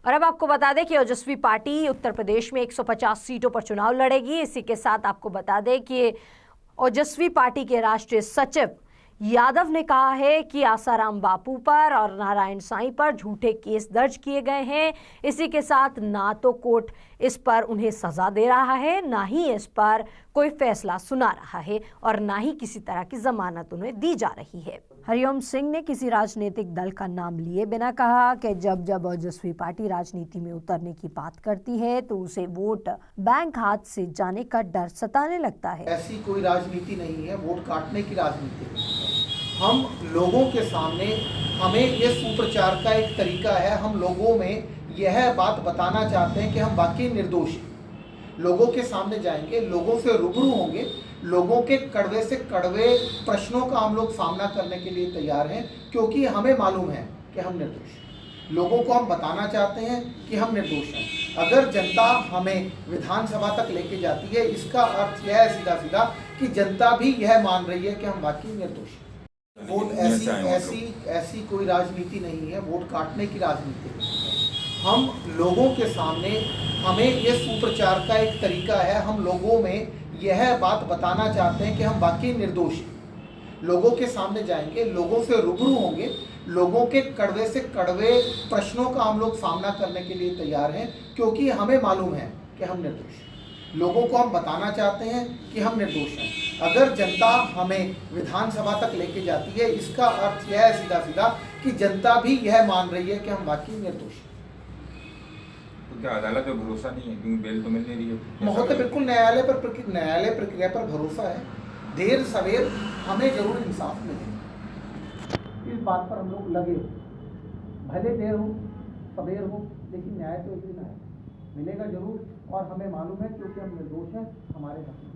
और अब आपको बता दें कि ओजस्वी पार्टी उत्तर प्रदेश में 150 सीटों पर चुनाव लड़ेगी। इसी के साथ आपको बता दें कि ओजस्वी पार्टी के राष्ट्रीय सचिव यादव ने कहा है कि आसाराम बापू पर और नारायण साईं पर झूठे केस दर्ज किए गए हैं। इसी के साथ ना तो कोर्ट इस पर उन्हें सजा दे रहा है, ना ही इस पर कोई फैसला सुना रहा है और ना ही किसी तरह की जमानत उन्हें दी जा रही है। हरिओम सिंह ने किसी राजनीतिक दल का नाम लिए बिना कहा कि जब ओजस्वी पार्टी राजनीति में उतरने की बात करती है तो उसे वोट बैंक हाथ से जाने का डर सताने लगता है। ऐसी कोई राजनीति नहीं है, वोट काटने की राजनीति है। हम लोगों के सामने, हमें ये सुप्रचार का एक तरीका है, हम लोगों में यह बात बताना चाहते हैं कि हम वाकई निर्दोष हैं। लोगों के सामने जाएंगे, लोगों से रूबरू होंगे, लोगों के कड़वे से कड़वे प्रश्नों का हम लोग सामना करने के लिए तैयार हैं, क्योंकि हमें मालूम है कि हम निर्दोष हैं। लोगों को हम बताना चाहते हैं कि हम निर्दोष हैं। अगर जनता हमें विधानसभा तक लेके जाती है, इसका अर्थ यह है सीधा सीधा कि जनता भी यह मान रही है कि हम वाकई निर्दोष हैं। वोट ऐसी कोई राजनीति नहीं है, वोट काटने की राजनीति है। हम लोगों के सामने, हमें ये सुप्रचार का एक तरीका है, हम लोगों में यह बात बताना चाहते हैं कि हम वाकई निर्दोष हैं। लोगों के सामने जाएंगे, लोगों से रूबरू होंगे, लोगों के कड़वे से कड़वे प्रश्नों का हम लोग सामना करने के लिए तैयार हैं, क्योंकि हमें मालूम है कि हम निर्दोष हैं। लोगों को हम बताना चाहते हैं कि हम निर्दोष हैं। अगर जनता हमें विधानसभा तक लेके जाती है, इसका अर्थ यह है सीधा सीधा कि जनता भी यह मान रही है कि हम वाकई निर्दोष हैं। तो क्या अदालत में भरोसा नहीं है, क्योंकि बेल तो मिल नहीं रही है? महोदय, बिल्कुल न्यायालय प्रक्रिया पर भरोसा है। देर सवेर हमें जरूर इंसाफ मिले, इस बात पर हम लोग लगे हो। भले देर हो सवेर हो, लेकिन न्याय तो एक दिन आएगा, मिलेगा जरूर। और हमें मालूम है, क्योंकि हम निर्दोष हैं, हमारे हक में